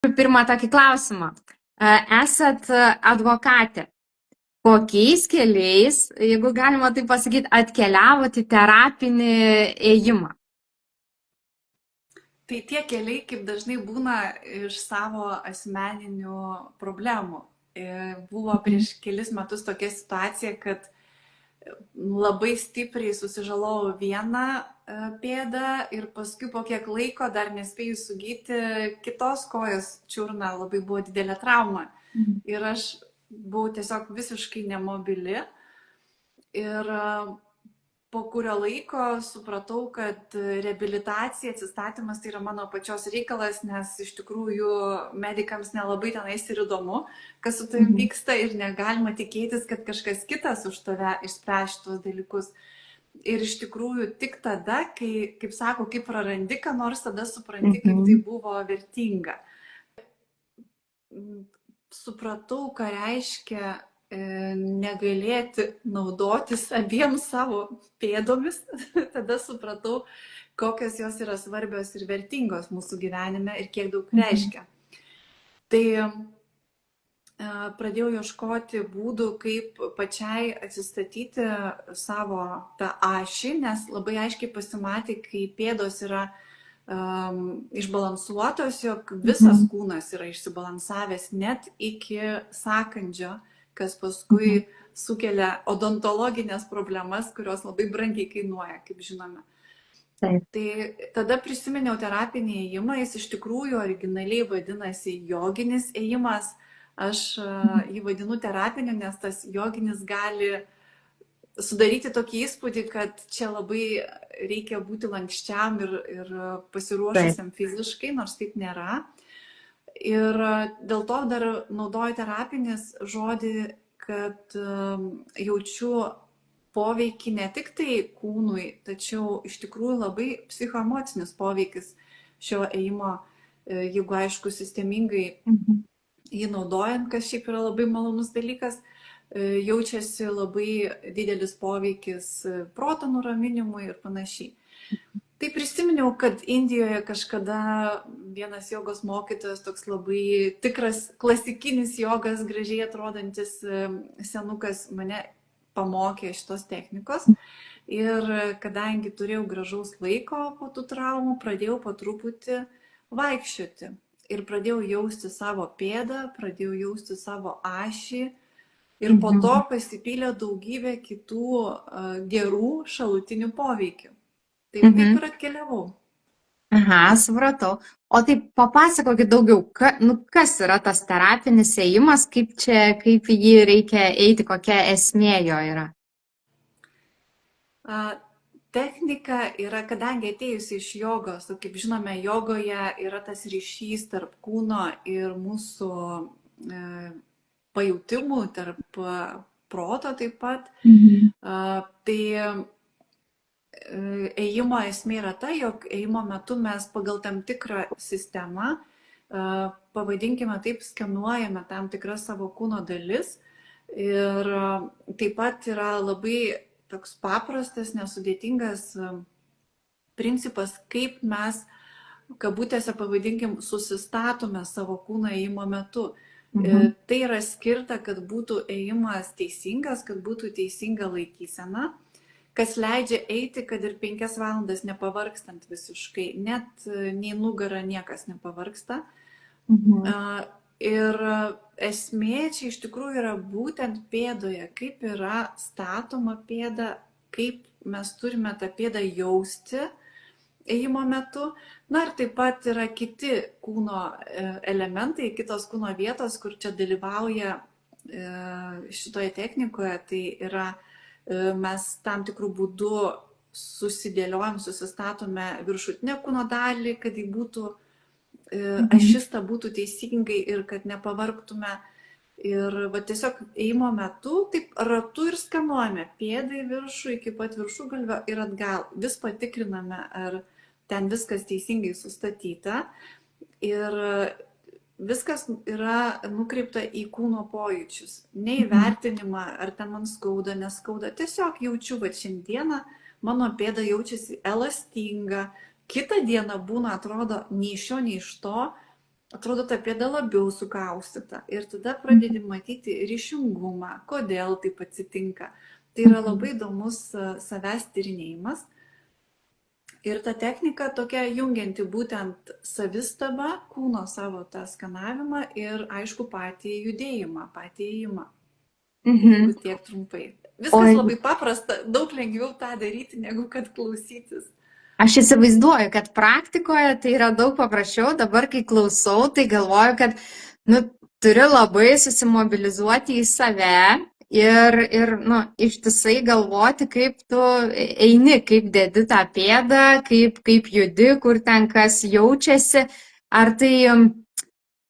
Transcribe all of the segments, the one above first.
turiu pirmą tokį klausimą. Esat advokatė. Kokiais keliais, jeigu galima taip pasakyti, atkeliavote į terapinį ėjimą? Tai tie keliai, kaip dažnai būna, iš savo asmeninių problemų. Buvo prieš kelis metus tokia situacija, kad labai stipriai susižalojau vieną pėdą ir paskui po kiek laiko, dar nespėjus sugyti, kitos kojos čiurną, labai buvo didelė trauma. Ir aš buvau tiesiog visiškai nemobili. Ir po kurio laiko supratau, kad reabilitacija, atsistatymas tai yra mano pačios reikalas, nes iš tikrųjų medikams nelabai tenais ir įdomu, kas su tavim vyksta ir negalima tikėtis, kad kažkas kitas už tave išspręs šitos dalykus. Ir iš tikrųjų tik tada, kai, kaip sako, kai prarandi, ką nors tada supranti, kaip tai buvo vertinga. Supratau, ką reiškia negalėti naudotis abiem savo pėdomis, tada supratau, kokios jos yra svarbios ir vertingos mūsų gyvenime ir kiek daug reiškia. Tai pradėjau ieškoti būdų, kaip pačiai atsistatyti savo tą ašį, nes labai aiškiai pasimatė, kai pėdos yra išbalansuotos, jog visas kūnas yra išsibalansavęs net iki sąkandžio, kas paskui sukelia odontologinės problemas, kurios labai brangiai kainuoja, kaip žinome. Taip. Tai tada prisiminiau terapinį ėjimą, jis iš tikrųjų originaliai vadinasi joginis ėjimas. Aš jį vadinu terapiniu, nes tas joginis gali sudaryti tokį įspūdį, kad čia labai reikia būti lankščiam ir pasiruošusiam fiziškai, nors taip nėra. Ir dėl to dar naudoju terapinis žodį, kad jaučiu poveikį ne tik tai kūnui, tačiau iš tikrųjų labai psichoemocinis poveikis šio ėjimo, jeigu aišku sistemingai jį naudojant, kas šiaip yra labai malonus dalykas, jaučiasi labai didelis poveikis proto nuraminimui ir panašiai. Tai prisiminiau, kad Indijoje kažkada vienas jogos mokytojas, toks labai tikras klasikinis jogas, gražiai atrodantis senukas, mane pamokė šitos technikos. Ir kadangi turėjau gražaus laiko po tų traumų, pradėjau po truputį vaikščioti. Ir pradėjau jausti savo pėdą, pradėjau jausti savo ašį. Ir po to pasipylė daugybė kitų gerų šalutinių poveikių. Taip kaip ir atkeliavau. Aha, supratau. O tai papasakokit daugiau, kas yra tas terapinis ėjimas, kaip jį reikia eiti, kokia esmė jo yra? Technika yra, kadangi atėjusi iš jogos, kaip žinome, jogoje yra tas ryšys tarp kūno ir mūsų pajutimų, tarp proto taip pat. Tai ėjimo esmė yra ta, jog ėjimo metu mes pagal tam tikrą sistemą, pavadinkime taip, skenuojame tam tikras savo kūno dalis. Ir taip pat yra labai toks paprastas, nesudėtingas principas, kaip mes, kabutėse pavadinkim, susistatome savo kūną ėjimo metu. Tai yra skirta, kad būtų ėjimas teisingas, kad būtų teisinga laikysena, kas leidžia eiti, kad ir 5 valandas nepavargstant visiškai, net nei nugara niekas nepavargsta. Ir esmė čia iš tikrųjų yra būtent pėdoje, kaip yra statoma pėda, kaip mes turime tą pėdą jausti ėjimo metu. Na ir taip pat yra kiti kūno elementai, kitos kūno vietos, kur čia dalyvauja šitoje technikoje, tai yra mes tam tikrų būdų susidėliojam, susistatome viršutinę kūno dalį, kad jį būtų ašista būtų teisingai ir kad nepavargtume. Ir va, tiesiog ėjimo metu taip ratu ir skanuojame pėdą į viršų iki pat viršugalvio ir atgal. Vis patikriname, ar ten viskas teisingai sustatyta. Ir viskas yra nukreipta į kūno pojūčius, ne į vertinimą, ar ten man skauda, neskauda. Tiesiog jaučiu, kad šiandieną mano pėda jaučiasi elastinga, kitą dieną būna, atrodo, nei iš šio, nei iš to, atrodo ta pėda labiau sukaustyta. Ir tada pradedi matyti ryšingumą, kodėl taip atsitinka. Tai yra labai įdomus savęs tyrinėjimas. Ir ta technika tokia jungianti būtent savistabą, kūno savo tą skanavimą ir aišku patį judėjimą, patį ėjimą. Jeigu tiek trumpai. Viskas labai paprasta, daug lengviau tą daryti, negu kad klausytis. Aš įsivaizduoju, kad praktikoje tai yra daug paprasčiau. Dabar, kai klausau, tai galvoju, kad turi labai susimobilizuoti į save ir ištisai galvoti, kaip tu eini, kaip dedi tą pėdą, kaip judi, kur ten kas jaučiasi. Ar tai,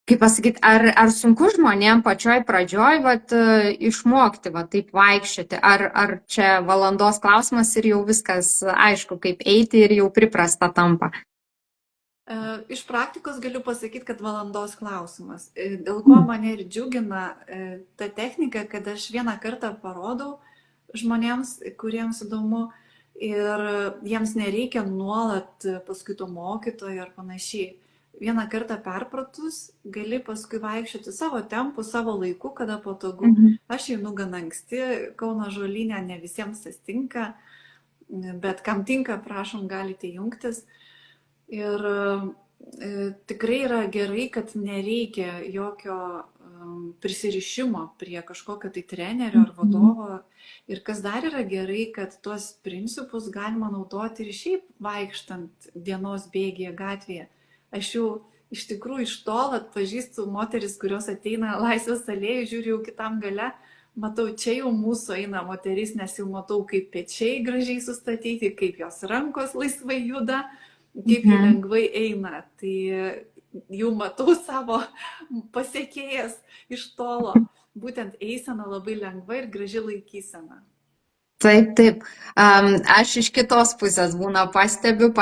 kaip pasakyti, ar sunku žmonėm pačioj pradžioj išmokti taip vaikščioti, ar čia valandos klausimas ir jau viskas aišku, kaip eiti ir jau priprasta tampa? Iš praktikos galiu pasakyti, kad valandos klausimas. Dėl ko mane ir džiugina ta technika, kad aš vieną kartą parodau žmonėms, kuriems įdomu, ir jiems nereikia nuolat paskui to mokytojo ar panašiai. Vieną kartą perpratus, gali paskui vaikščioti savo tempu, savo laiku, kada patogu. Aš einu gana anksti, Kauno Ąžuolyne, ne visiems tas tinka, bet kam tinka, prašom, galite jungtis. Ir tikrai yra gerai, kad nereikia jokio prisirišimo prie kažkokio tai trenerio ar vadovo. Ir kas dar yra gerai, kad tuos principus galima naudoti ir šiaip vaikštant dienos bėgyje gatvėje. Aš jau iš tikrųjų iš tolo atpažįstu moteris, kurios ateina Laisvės alėjų, žiūriu jau kitam gale, matau, čia jau mūsų eina moteris, nes jau matau, kaip pečiai gražiai sustatyti, kaip jos rankos laisvai juda, kaip jų lengvai eina. Tai jau matau savo pasiekėjas iš tolo. Būtent eisena labai lengva ir graži laikysena. Taip. Aš iš kitos pusės pastebiu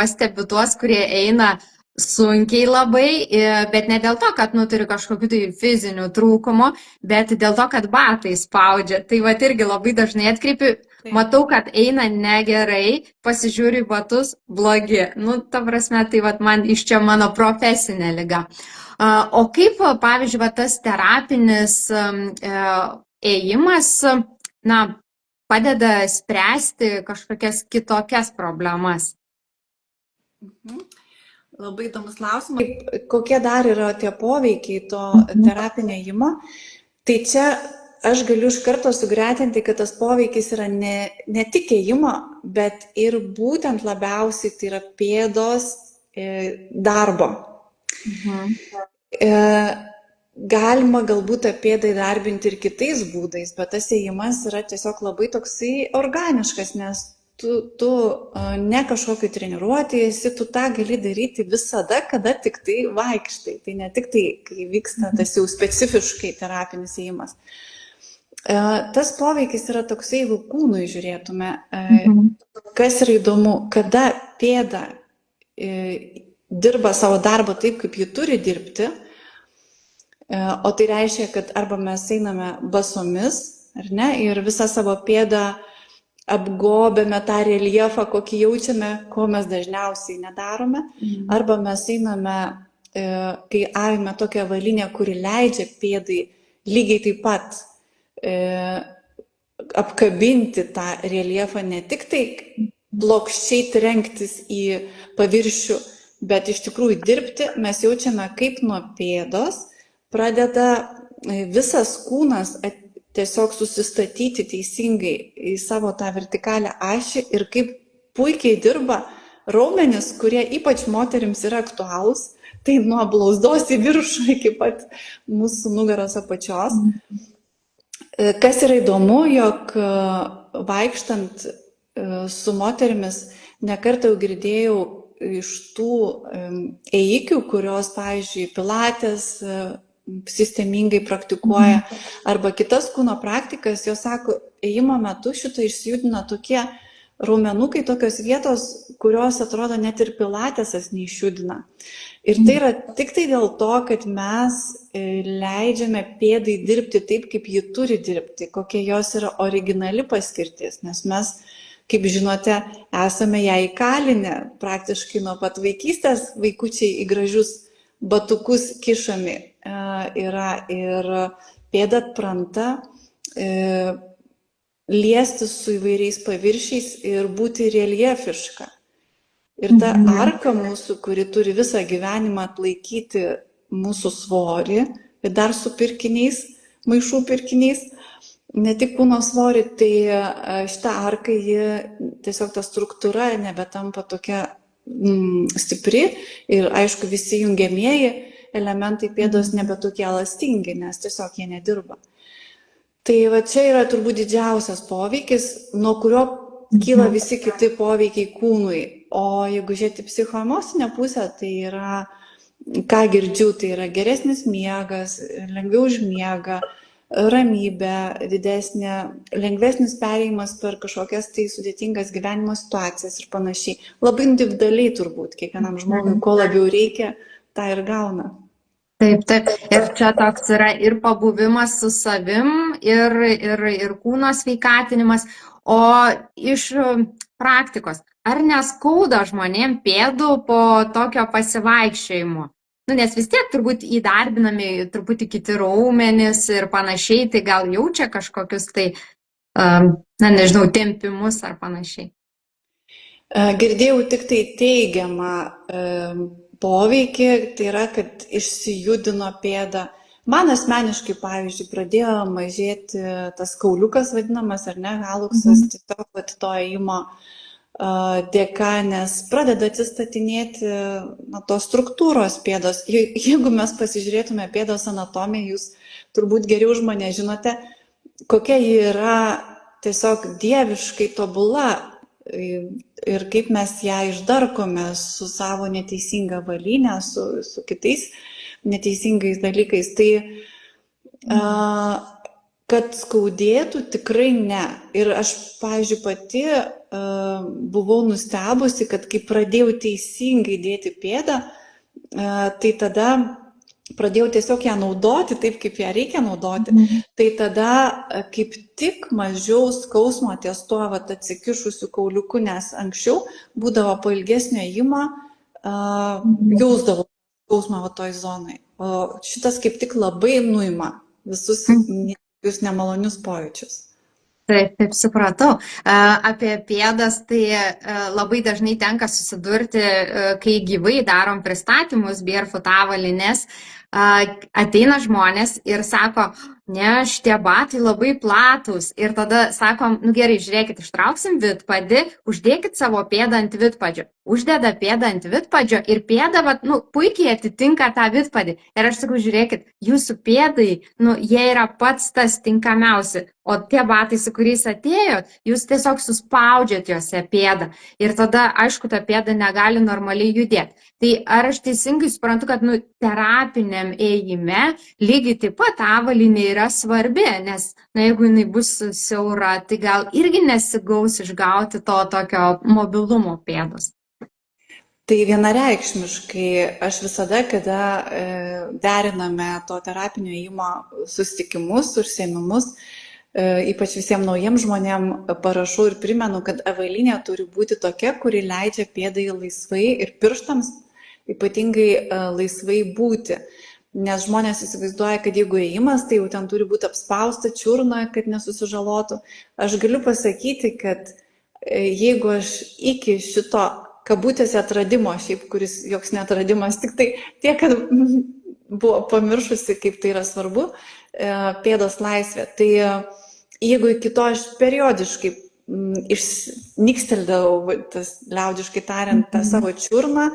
tuos, kurie eina sunkiai labai, bet ne dėl to, kad turi kažkokių tai fizinių trūkumų, bet dėl to, kad batai spaudžia. Tai irgi labai dažnai atkreipiu, matau, kad eina negerai, pasižiūriu į batus, blogi. Ta prasme, tai man iš čia mano profesinė liga. O kaip, pavyzdžiui, tas terapinis ėjimas, padeda spręsti kažkokias kitokias problemas? Labai įdomus klausimas. Kokie dar yra tie poveikiai to terapinio ėjimo? Tai čia aš galiu iš karto sugretinti, kad tas poveikis yra ne tik ėjimo, bet ir būtent labiausiai tai yra pėdos darbo. Galima galbūt tą pėdą įdarbinti ir kitais būdais, bet tas ėjimas yra tiesiog labai toksai organiškas, nes tu ne kažkokį treniruotį esi, tu tą gali daryti visada, kada tik tai vaikštai. Tai ne tik tai, kai vyksta tas jau specifiškai terapinis ėjimas. Tas poveikis yra toksai, jeigu kūnui žiūrėtume, kas yra įdomu, kada pėda dirba savo darbą taip, kaip ji turi dirbti, o tai reiškia, kad arba mes einame basomis, ar ne, ir visą savo pėdą apgobėme tą reljefą, kokį jaučiame, ko mes dažniausiai nedarome, arba mes einame, kai avime tokią avalynę, kuri leidžia pėdai lygiai taip pat apkabinti tą reljefą, ne tik tai plokščiai trenktis į paviršių, bet iš tikrųjų dirbti, mes jaučiame, kaip nuo pėdos pradeda visas kūnas tiesiog susistatyti teisingai į savo tą vertikalią ašį ir kaip puikiai dirba raumenis, kurie ypač moterims yra aktualūs, tai nuo blauzdos į viršų iki pat mūsų nugaros apačios. Kas yra įdomu, jog vaikštant su moterimis, nekartą jau girdėjau iš tų ėjikių, kurios, pavyzdžiui, pilates sistemingai praktikuoja, arba kitas kūno praktikas, jos sako, ėjimo metu šito išsijudina tokie raumenukai, tokios vietos, kurios atrodo net ir pilatesas neišjudina. Ir tai yra tik tai dėl to, kad mes leidžiame pėdai dirbti taip, kaip ji turi dirbti, kokia jos yra originali paskirtis, nes mes, kaip žinote, esame ją įkalinę praktiškai nuo pat vaikystės vaikučiai į gražius batukus kišami yra ir pėda atpranta liestis su įvairiais paviršiais ir būti reljefiška. Ir ta arka mūsų, kuri turi visą gyvenimą atlaikyti mūsų svorį ir dar su pirkiniais, maišų pirkiniais, ne tik kūno svorį, tai šitą arką tiesiog ta struktūra nebetampa tokia stipri ir aišku visi jungiamieji elementai pėdos nebetokie elastingi, nes tiesiog jie nedirba. Tai va čia yra turbūt didžiausias poveikis, nuo kurio kyla visi kiti poveikiai kūnui. O jeigu žiūrėti psichoemocinę pusę, tai yra, ką girdžiu, tai yra geresnis miegas, lengviau užmiega, ramybė didesnė, lengvesnis perėjimas per kažkokias tai sudėtingas gyvenimo situacijas ir panašiai. Labai individualiai turbūt, kiekvienam žmogui, ko labiau reikia, tą ir gauna. Taip, taip. Ir čia toks yra ir pabuvimas su savim, ir kūno sveikatinimas. O iš praktikos, ar neskauda žmonėm pėdų po tokio pasivaikščiojimo? Nu, nes vis tiek turbūt įdarbinami truputį kiti raumenys ir panašiai, tai gal jaučia kažkokius tai, na nežinau, tempimus ar panašiai. Girdėjau tik tai teigiamą poveikį, tai yra, kad išsijudino pėda. Man asmeniškai, pavyzdžiui, pradėjo mažėti tas kauliukas vadinamas, ar ne, haluksas, tiesiog to ėjimo dėka, nes pradeda atsistatinėti tos struktūros pėdos. Jeigu mes pasižiūrėtume pėdos anatomiją, jūs turbūt geriau už mane žinote, kokia ji yra tiesiog dieviškai tobula ir kaip mes ją išdarkome su savo neteisinga valyne, su kitais neteisingais dalykais. Tai kad skaudėtų, tikrai ne. Ir aš, pavyzdžiui, pati buvau nustebusi, kad kai pradėjau teisingai dėti pėdą, tai tada pradėjau tiesiog ją naudoti taip, kaip ją reikia naudoti. Tai tada kaip tik mažiau skausmo ties tuo atsikišusiu kauliuku, nes anksčiau būdavo po ilgesnio ėjimo, jausdavau skausmą toj zonai. O šitas kaip tik labai nuima visus nemalonius pojūčius. Taip, taip supratau. Apie pėdas tai labai dažnai tenka susidurti, kai gyvai darom pristatymus Barefoot avalynės, ateina žmonės ir sako, ne, šitie batai labai platūs. Ir tada sakom, nu gerai, žiūrėkit, ištrauksim vidpadį, uždėkit savo pėdą ant vidpadžio. Uždeda pėdą ant vidpadžio ir pėda, puikiai atitinka tą vidpadį. Ir aš sakau, žiūrėkit, jūsų pėdai, jie yra pats tas tinkamiausi. O tie batai, su kuriais atėjot, jūs tiesiog suspaudžiat juose pėdą. Ir tada, aišku, ta pėda negali normaliai judėti. Tai ar aš teisingai suprantu, kad terapiniam ėjime lygiai taip pat avalynė yra svarbi, nes jeigu jinai bus siaura, tai gal irgi nesigaus išgauti to tokio mobilumo pėdos. Tai vienareikšmiškai aš visada, kada deriname to terapinio ėjimo susitikimus, užsiėmimus, ypač visiems naujiems žmonėms parašau ir primenu, kad avalynė turi būti tokia, kuri leidžia pėdai laisvai ir pirštams ypatingai laisvai būti. Nes žmonės įsivaizduoja, kad jeigu ėjimas, tai jau ten turi būti apspausta čiurna, kad nesusižalotų. Aš galiu pasakyti, kad jeigu aš iki šito kabutėse atradimo, šiaip kuris joks neatradimas, tik tai tiek, kad buvo pamiršusi, kaip tai yra svarbu, pėdos laisvė. Tai jeigu iki to aš periodiškai niksteldavau, tas liaudiškai tariant, tą savo čiurną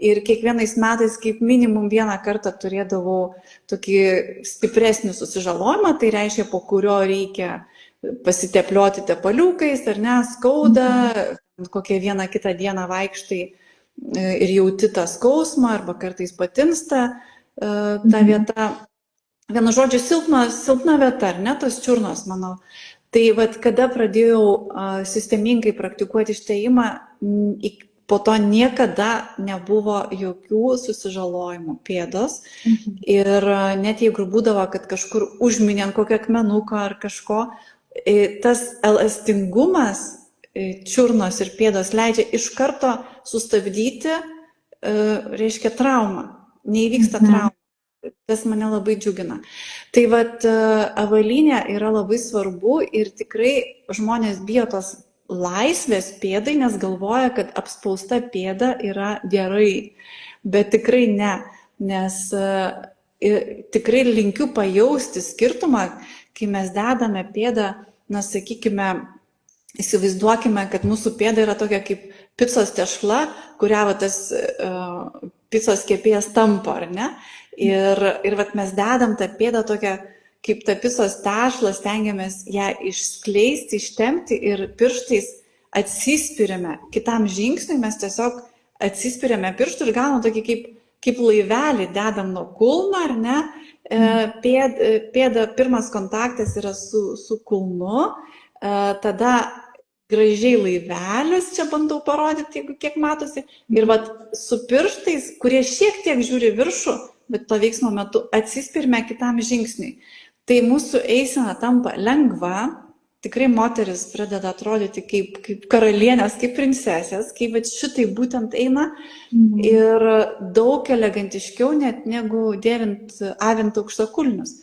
ir kiekvienais metais kaip minimum vieną kartą turėdavau tokį stipresnį susižalojimą, tai reiškia, po kurio reikia pasiteplioti tepaliukais, ar ne, skauda, kokią vieną kitą dieną vaikštai ir jauti tą skausmą, arba kartais patinsta ta vieta. Vienu žodžiu, silpna vieta, ar ne, tos čiurnos, manau. Tai kada pradėjau sistemingai praktikuoti ištėjimą, po to niekada nebuvo jokių susižalojimų pėdos. Ir net jeigu būdavo, kad kažkur užminė ant kokio akmenuko ar kažko, tas elastingumas čiurnos ir pėdos leidžia iš karto sustabdyti, reiškia, traumą. neįvyksta trauma. Tas mane labai džiugina. Tai vat avalynė yra labai svarbu ir tikrai žmonės bijo tos laisvės pėdai, nes galvoja, kad apspausta pėda yra gerai. Bet tikrai ne, nes tikrai linkiu pajausti skirtumą, kai mes dedame pėdą, na sakykime, įsivaizduokime, kad mūsų pėda yra tokia kaip picos tešla, kurią va, tas picos kepėjas tampo, ar ne? Ir vat mes dedam tą pėdą tokią, kaip tą picos tešlą, stengiamės ją išskleisti, ištempti ir pirštais atsispiriame. Kitam žingsniui mes tiesiog atsispiriame pirštų ir gaunam tokį kaip laivelį, dedam nuo kulno, ar ne? Pėda, pirmas kontaktas yra su kulnu, tada gražiai laivelis, čia bandau parodyti, jeigu kiek matosi, ir vat su pirštais, kurie šiek tiek žiūri viršų, bet to veiksmo metu atsispirime kitam žingsniui. Tai mūsų eisena tampa lengva, tikrai moteris pradeda atrodyti kaip karalienės, kaip princesės, kai vat šitai būtent eina ir daug elegantiškiau net negu avint aukštakulnius.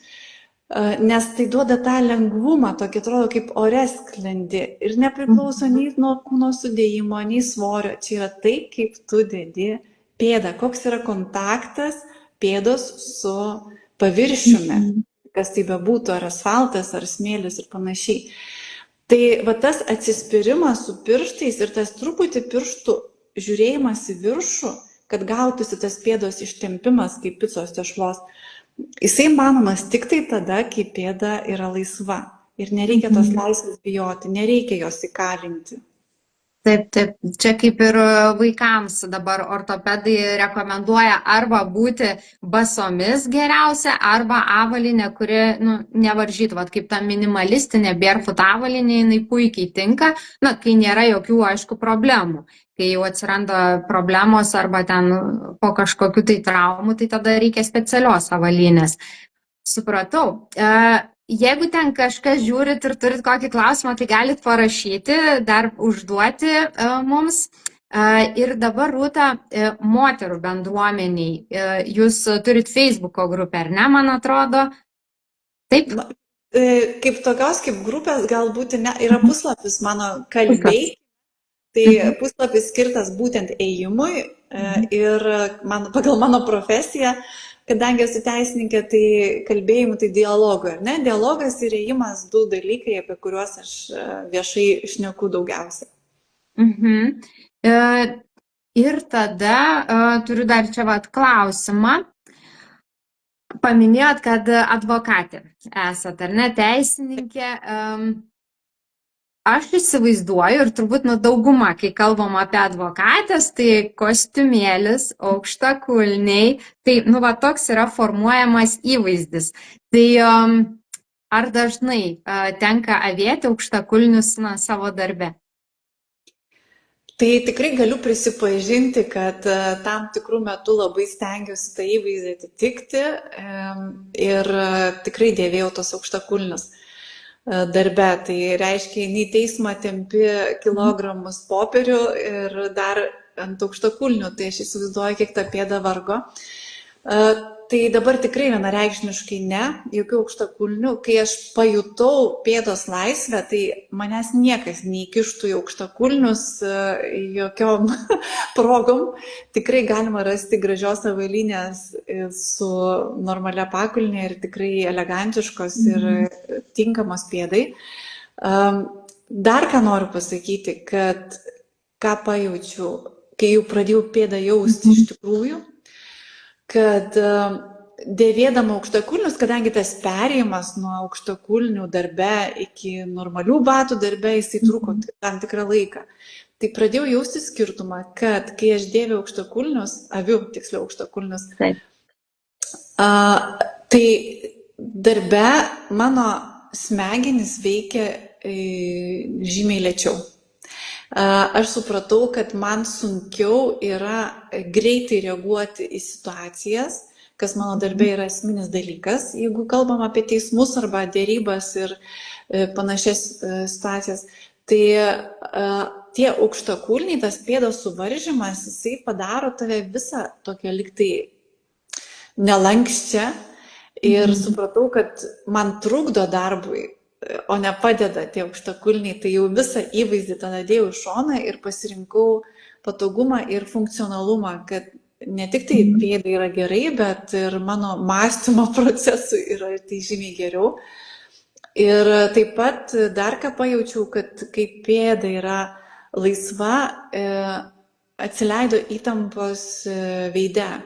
Nes tai duoda tą lengvumą, tokį atrodo kaip ore sklendi ir nepriklauso nei nuo kūno sudėjimo, nei svorio. Čia yra tai, kaip tu dedi pėdą, koks yra kontaktas pėdos su paviršiumi, kas tai bebūtų, ar asfaltas, ar smėlis ir panašiai. Tai va tas atsispirimas su pirštais ir tas truputį pirštų žiūrėjimas į viršų, kad gautųsi tas pėdos ištempimas kaip picos tešlos, jisai manomas tik tai tada, kai pėda yra laisva. Ir nereikia tos laisvės bijoti, nereikia jos įkalinti. Taip, taip. Čia kaip ir vaikams dabar ortopedai rekomenduoja arba būti basomis geriausia, arba avalynė, kuri nevaržytų, kaip ta minimalistinė barefoot avalynė, jinai puikiai tinka, kai nėra jokių, aišku, problemų. Kai jau atsiranda problemos arba ten po kažkokių tai traumų, tai tada reikia specialios avalynės. Supratau. Jeigu ten kažkas žiūrit ir turit kokį klausimą, tai galit parašyti, dar užduoti mums. Ir dabar, Rūta, moterų bendruomeniai, jūs turit Facebooko grupę, ar ne, man atrodo? Taip? Kaip tokios, kaip grupės, galbūt ne, yra puslapis mano kalbėjai, tai puslapis skirtas būtent ėjimui ir pagal mano profesiją, kadangi esu teisininkė, tai kalbėjimų, tai dialogui, ar ne? Dialogas ir ėjimas du dalykai, apie kuriuos aš viešai šneku daugiausia. Ir tada turiu dar čia klausimą. Paminėjot, kad advokatė esat, ar ne, teisininkė. Aš įsivaizduoju ir turbūt dauguma, kai kalbam apie advokatės, tai kostiumėlis, aukštakulniai, tai toks yra formuojamas įvaizdis. Tai ar dažnai tenka avėti aukštakulnius savo darbe? Tai tikrai galiu prisipažinti, kad tam tikrų metų labai stengiuosi tą įvaizdį atitikti ir tikrai dėvėjau tos aukštakulnius darbe. Tai reiškia, į teismą tempi kilogramus popierių ir dar ant aukštakulnių, tai aš įsivaizduoju, kiek ta pėda vargo. Tai dabar tikrai vienareikšmiškai ne, jokių aukštakulnių. Kai aš pajutau pėdos laisvę, tai manęs niekas neįkištų į aukštakulnius jokiom progom. Tikrai galima rasti gražios avalynės su normalia pakulnė ir tikrai elegantiškos ir tinkamos pėdai. Dar ką noriu pasakyti, kad ką pajaučiu, kai jau pradėjau pėdą jausti iš tikrųjų, kad dėvėdama aukštakulnius, kadangi tas perėjimas nuo aukštakulnių darbe iki normalių batų darbe, jisai truko tam tikrą laiką. Tai pradėjau jausti skirtumą, kad kai aš dėviu aukštakulnius, aviu tiksliau aukštakulnius, tai darbe mano smegenys veikia žymiai lėčiau. Aš supratau, kad man sunkiau yra greitai reaguoti į situacijas, kas mano darbė yra esminis dalykas, jeigu kalbam apie teismus arba dėrybas ir panašias situacijas. Tai tie aukštakulniai, tas pėdos suvaržymas, jisai padaro tave visą tokią liktai nelankščia ir Mhm. supratau, kad man trukdo darbui, o ne padeda tie aukštakulniai, tai jau visą įvaizdį tada dėjau į šoną ir pasirinkau patogumą ir funkcionalumą, kad ne tik tai Mhm. pėdai yra gerai, bet ir mano mąstymo procesui yra tai žymiai geriau. Ir taip pat dar ką pajaučiau, kad kai pėda yra laisva, atsileido įtampos veide.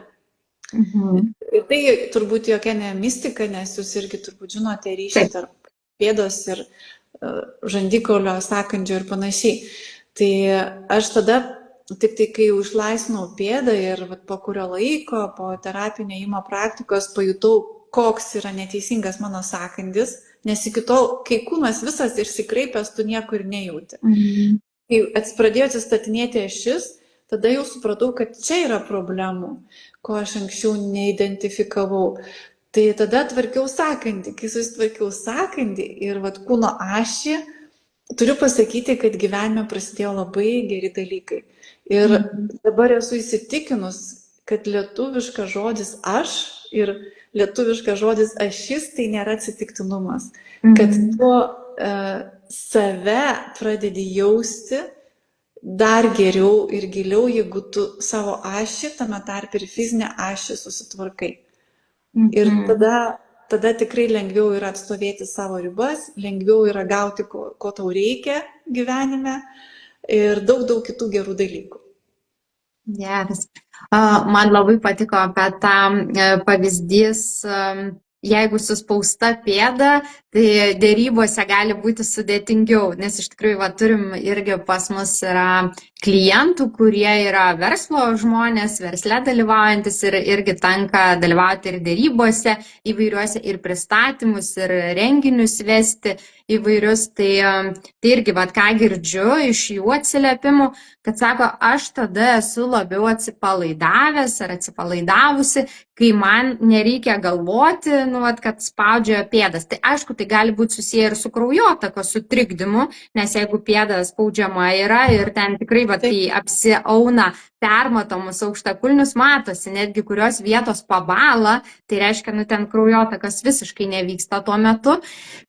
Mhm. Ir tai turbūt jokia ne mistika, nes jūs irgi turbūt žinote ryšį Taip. tarp pėdos ir žandikaulio, sąkandžio ir panašiai. Tai aš tada, tik tai kai jau išlaisvinau pėdą ir po kurio laiko, po terapinio ėjimo praktikos pajutau, koks yra neteisingas mano sąkandis, nes iki tol, kai kūnas visas išsikreipęs, tu niekur nejauti. Mhm. Kai pradėjo atsistatinėti ašis, tada jau supratau, kad čia yra problemų, ko aš anksčiau neidentifikavau. Tai tada tvarkiau sąkandį. Kai susitvarkiau sąkandį ir kūno ašį, turiu pasakyti, kad gyvenime prasidėjo labai geri dalykai. Ir dabar esu įsitikinus, kad lietuviškas žodis aš ir lietuviškas žodis ašis tai nėra atsitiktinumas. Kad tu save pradedi jausti dar geriau ir giliau, jeigu tu savo ašį, tame tarp ir fizinę ašį susitvarkai. Ir tada tikrai lengviau yra atstovėti savo ribas, lengviau yra gauti, ko tau reikia gyvenime ir daug kitų gerų dalykų. Geras. Man labai patiko apie tą pavyzdys, jeigu suspausta pėda, tai dėrybose gali būti sudėtingiau, nes iš tikrųjų turim irgi pas mus yra klientų, kurie yra verslo žmonės, versle dalyvaujantis ir irgi tenka dalyvauti ir dėrybose įvairiuose ir pristatymus, ir renginius vesti įvairius. Tai irgi, ką girdžiu iš jų atsiliepimų, kad sako, aš tada esu labiau atsipalaidavęs ar atsipalaidavusi, kai man nereikia galvoti, kad spaudžia pėdas. Tai aišku, tai gali būti susiję ir su kraujotakos sutrikdymu, nes jeigu pėda spaudžiama yra ir ten tikrai, kai apsiauna permatomus aukštakulnius, matosi netgi kurios vietos pabala, tai reiškia, ten kraujotakas visiškai nevyksta tuo metu.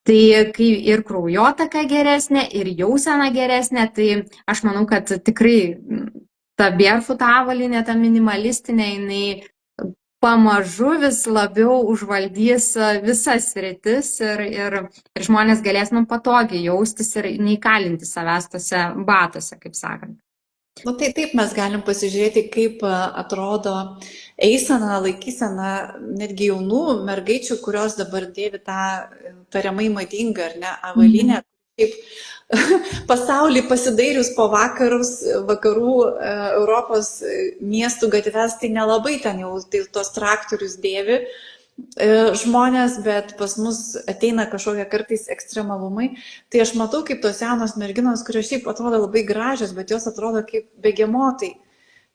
Tai kai ir kraujotaka geresnė, ir jausena geresnė, tai aš manau, kad tikrai ta barefoot avalynė, ta minimalistinė, jinai pamažu vis labiau užvaldys visas sritis ir žmonės galės patogiai jaustis ir neįkalinti savęs tose batose, kaip sakant. Tai taip mes galim pasižiūrėti, kaip atrodo eisena, laikysena netgi jaunų mergaičių, kurios dabar dėvi tą tariamai madingą, ar ne, avalynę. Kaip pasaulį pasidairius po vakarų Europos miestų gatves, tai nelabai ten jau tos traktorius dėvi žmonės, bet pas mus ateina kažkokie kartais ekstremalumai. Tai aš matau, kaip tos jaunos merginos, kurios šiaip atrodo labai gražios, bet jos atrodo kaip begemotai,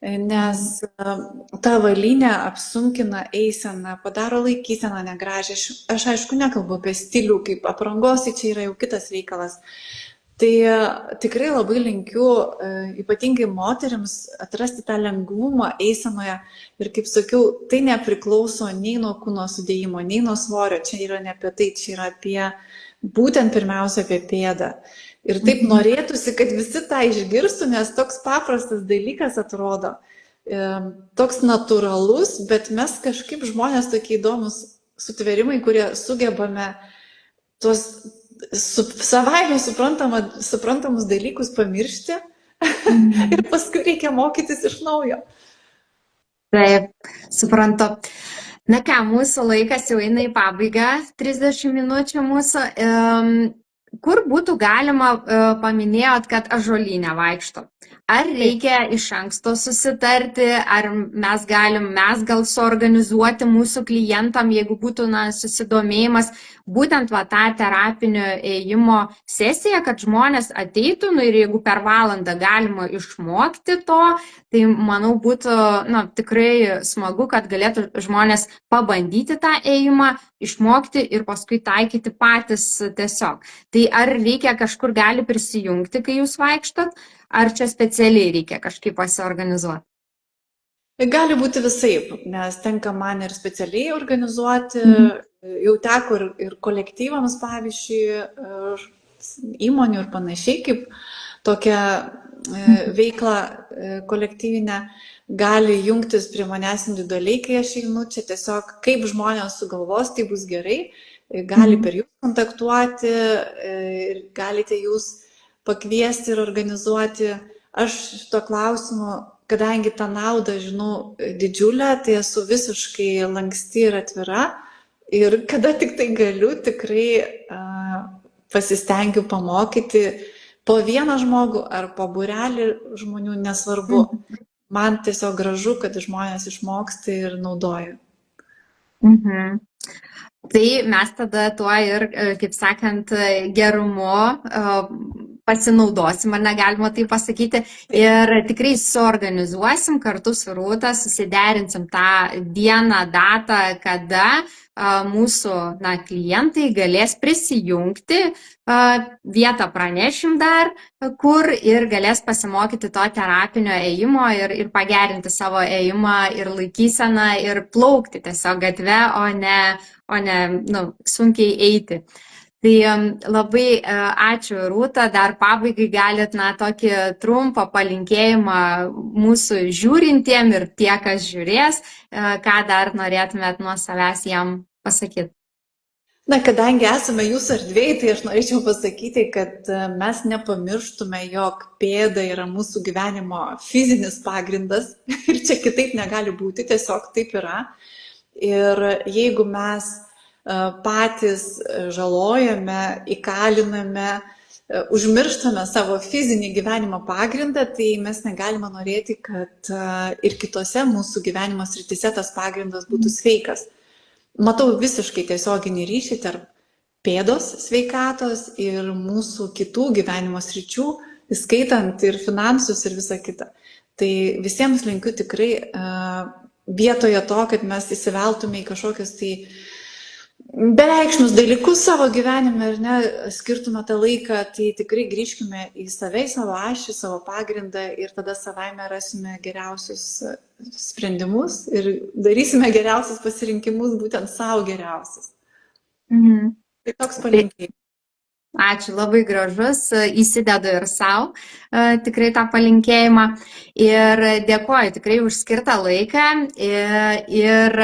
nes ta avalynė apsunkina eiseną, padaro laikyseną negražią. Aš aišku nekalbu apie stilių kaip aprangos, tai čia yra jau kitas reikalas. Tai tikrai labai linkiu ypatingai moterims atrasti tą lengvumą eisenoje ir, kaip sakiau, tai nepriklauso nei nuo kūno sudėjimo, nei nuo svorio, čia yra ne apie tai, čia yra apie būtent pirmiausia apie pėdą. Ir taip norėtųsi, kad visi tą išgirstų, nes toks paprastas dalykas atrodo, toks natūralus, bet mes kažkaip žmonės tokie įdomus sutvėrimai, kurie sugebame tuos savaime suprantamus dalykus pamiršti ir paskui reikia mokytis iš naujo. Taip, suprantu. Na ką, mūsų laikas jau eina į pabaigą, 30 minučių mūsų. Kur būtų galima, paminėjot, kad ąžuolyne vaikšto? Ar reikia iš anksto susitarti, ar mes gal suorganizuoti mūsų klientam, jeigu būtų susidomėjimas, būtent tą terapinio ėjimo sesiją, kad žmonės ateitų, ir jeigu per valandą galima išmokti to, tai manau būtų tikrai smagu, kad galėtų žmonės pabandyti tą ėjimą, išmokti ir paskui taikyti patys tiesiog. Tai ar reikia kažkur gali prisijungti, kai jūs vaikštot, ar čia specialiai reikia kažkaip pasiorganizuoti? Gali būti visaip, nes tenka man ir specialiai organizuoti, Mhm. jau teko ir kolektyvams, pavyzdžiui, įmonių ir panašiai, kaip tokia veikla kolektyvinė gali jungtis prie manęs individualiai, kai aš einu, čia tiesiog kaip žmonės sugalvos, tai bus gerai, gali Mhm. per jūs kontaktuoti ir galite jūs pakviesti ir organizuoti. Aš šito klausimu, kadangi tą naudą žinau didžiulę, tai esu visiškai lanksti ir atvira. Ir kada tik tai galiu, tikrai pasistengiu pamokyti po vieną žmogų ar po būrelį žmonių, nesvarbu. Mhm. Man tiesiog gražu, kad žmonės išmoksta ir naudoja. Mhm. Tai mes tada tuo ir, kaip sakant, gerumu pasinaudosim, ar negalima tai pasakyti, ir tikrai suorganizuosim kartu su Rūta, susiderinsim tą dieną, datą, kada mūsų klientai galės prisijungti, vietą pranešim dar, kur ir galės pasimokyti to terapinio ėjimo ir pagerinti savo ėjimą ir laikyseną ir plaukti tiesiog gatve, o ne sunkiai eiti. Tai labai ačiū, Rūta. Dar pabaigai galit tokį trumpą palinkėjimą mūsų žiūrintiem ir tie, kas žiūrės, ką dar norėtumėt nuo savęs jam pasakyti. Na, kadangi esame jūsų erdvėje, tai aš norėčiau pasakyti, kad mes nepamirštume, jog pėda yra mūsų gyvenimo fizinis pagrindas ir čia kitaip negali būti, tiesiog taip yra. Ir jeigu mes patys žalojame, įkaliname, užmirštame savo fizinį gyvenimo pagrindą, tai mes negalime norėti, kad ir kitose mūsų gyvenimo srityse tas pagrindas būtų sveikas. Matau visiškai tiesioginį ryšį tarp pėdos sveikatos ir mūsų kitų gyvenimo sričių, įskaitant ir finansus ir visą kitą. Tai visiems linkiu tikrai vietoje to, kad mes įsiveltume į kažkokius tai bereikšmius dalykus savo gyvenime ir ne, skirtume tą laiką, tai tikrai grįžkime į save, į savo ašį, savo pagrindą ir tada savaime rasime geriausius sprendimus ir darysime geriausius pasirinkimus, būtent savo geriausius. Mhm. Tai toks Tai palinkėjimas. ačiū, labai gražus, įsidedu ir savo tikrai tą palinkėjimą ir dėkoju tikrai už skirtą laiką ir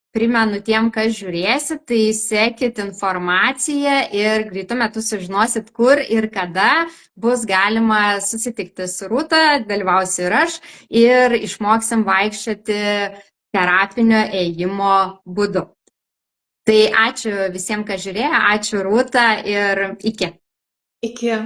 primenu tiem, kas žiūrėsit, tai sekit informaciją ir greitu metu sužinosit, kur ir kada bus galima susitikti su Rūta, dalyvausiu ir aš ir išmoksim vaikščioti terapinio ėjimo būdu. Tai ačiū visiems, kas žiūrėjo, ačiū Rūta ir iki. Iki.